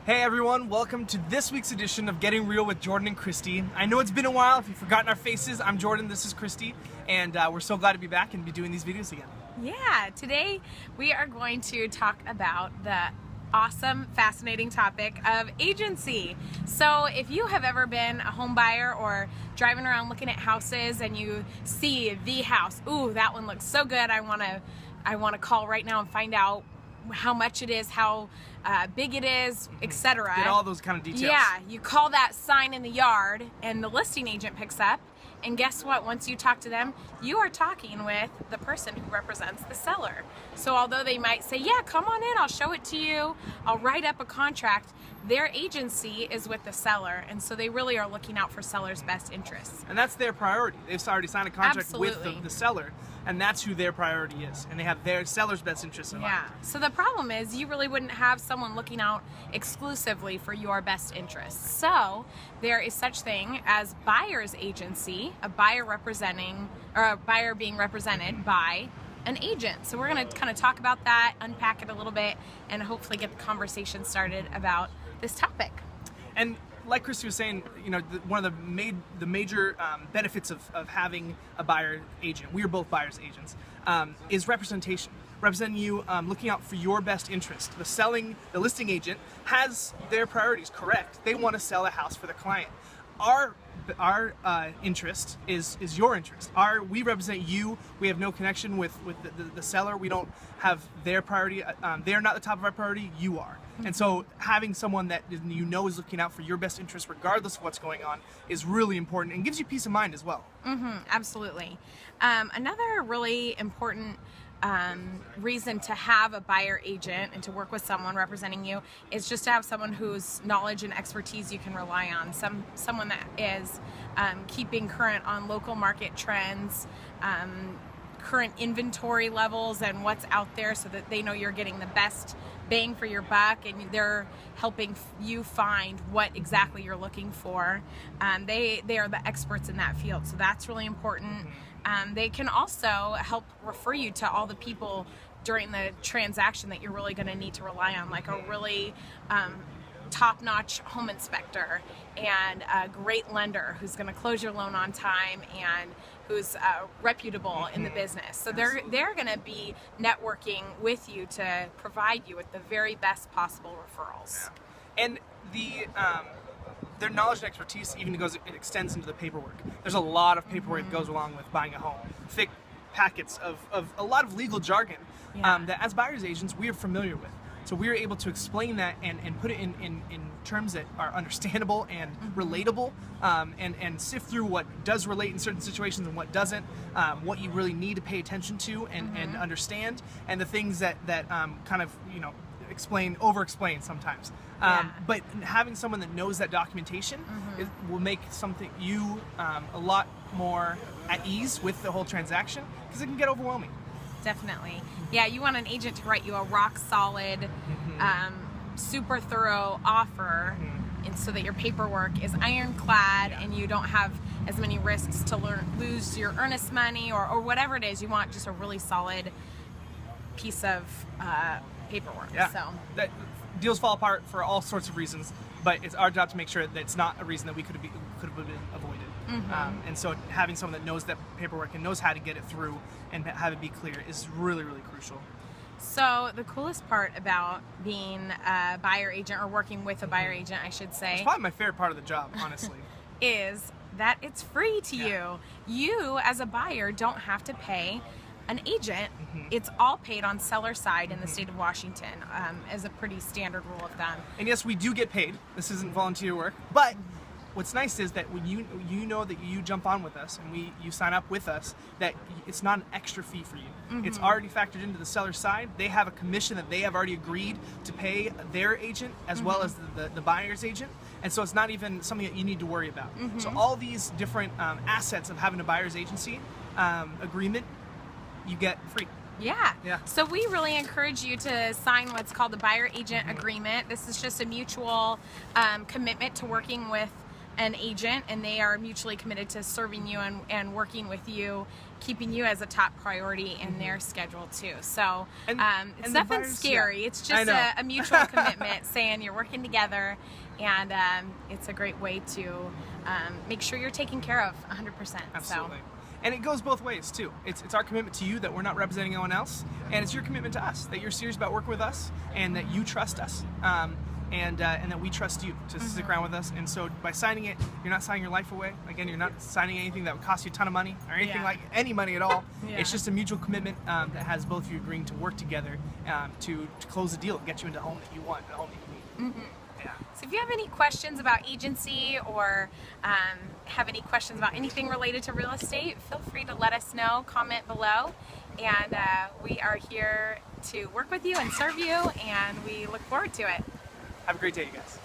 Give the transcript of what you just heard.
Hey everyone, welcome to this week's edition of Getting Real with Jordan and Christy. I know it's been a while. If you've forgotten our faces, I'm Jordan, this is Christy, and we're so glad to be back and be doing these videos again. Yeah, today we are going to talk about the awesome, fascinating topic of agency. So if you have ever been a home buyer or driving around looking at houses and you see the house, ooh, that one looks so good, I want to call right now and find out how much it is, how big it is, etc. Get all those kind of details. Yeah, you call that sign in the yard and the listing agent picks up, and guess what? Once you talk to them, you are talking with the person who represents the seller. So although they might say, yeah, come on in, I'll show it to you, I'll write up a contract, their agency is with the seller, and so they really are looking out for seller's best interests. And that's their priority. They've already signed a contract Absolutely. with the seller, and that's who their priority is. And they have their seller's best interests in mind. Yeah, so the problem is you really wouldn't have someone looking out exclusively for your best interests. So there is such thing as buyer's agency, a buyer representing, or a buyer being represented by an agent. So we're going to kind of talk about that, unpack it a little bit, and hopefully get the conversation started about this topic. And like Christy was saying, you know, one of the major benefits of having a buyer agent, we are both buyers agents, is representation. Representing you, looking out for your best interest. The listing agent has their priorities correct. They want to sell a house for the client. Our interest is your interest. We represent you. We have no connection with the seller. We don't have their priority. They're not the top of our priority. You are. And so having someone that you know is looking out for your best interest regardless of what's going on is really important and gives you peace of mind as well. Absolutely. Another really important reason to have a buyer agent and to work with someone representing you is just to have someone whose knowledge and expertise you can rely on. Someone that is keeping current on local market trends, current inventory levels and what's out there so that they know you're getting the best bang for your buck and they're helping you find what exactly you're looking for. They are the experts in that field, so that's really important. They can also help refer you to all the people during the transaction that you're really going to need to rely on, like a really top-notch home inspector and a great lender who's going to close your loan on time and who's reputable in the business. So they're going to be networking with you to provide you with the very best possible referrals. Yeah. And their knowledge and expertise even it extends into the paperwork. There's a lot of paperwork that goes along with buying a home. Thick packets of a lot of legal jargon that as buyer's agents we are familiar with. So we are able to explain that and put it in terms that are understandable and relatable, and sift through what does relate in certain situations and what doesn't, what you really need to pay attention to and understand, and the things that kind of, you know, over-explain sometimes. But having someone that knows that documentation will make you a lot more at ease with the whole transaction, because it can get overwhelming. Definitely. Yeah, you want an agent to write you a rock solid, super thorough offer, and so that your paperwork is ironclad and you don't have as many risks to lose your earnest money or whatever it is. You want just a really solid piece of paperwork. Yeah. So deals fall apart for all sorts of reasons, but it's our job to make sure that it's not a reason that could have been avoided. And so having someone that knows that paperwork and knows how to get it through and have it be clear is really, really crucial. So the coolest part about being a buyer agent, or working with a buyer agent, I should say, it's probably my favorite part of the job, honestly, is that it's free to you. You, as a buyer, don't have to pay an agent. It's all paid on seller side in the state of Washington, as a pretty standard rule of thumb. And yes, we do get paid. This isn't volunteer work, but what's nice is that when you know that you jump on with us and you sign up with us, that it's not an extra fee for you. It's already factored into the seller's side. They have a commission that they have already agreed to pay their agent as well as the buyer's agent, and so it's not even something that you need to worry about. So all these different assets of having a buyer's agency agreement, you get free. Yeah. Yeah. So we really encourage you to sign what's called the buyer agent agreement. This is just a mutual commitment to working with an agent, and they are mutually committed to serving you and working with you, keeping you as a top priority in their schedule too. So it's nothing scary. Yeah. It's just a mutual commitment saying you're working together, and it's a great way to make sure you're taken care of 100%. Absolutely. And it goes both ways too. It's our commitment to you that we're not representing anyone else, and it's your commitment to us that you're serious about working with us and that you trust us. And that we trust you to stick around with us. And so by signing it, you're not signing your life away. Again, you're not signing anything that would cost you a ton of money or anything like any money at all. It's just a mutual commitment that has both of you agreeing to work together to close the deal and get you into a home that you want, a home that you need. Yeah. So if you have any questions about agency or have any questions about anything related to real estate, feel free to let us know, comment below. And we are here to work with you and serve you, and we look forward to it. Have a great day, you guys.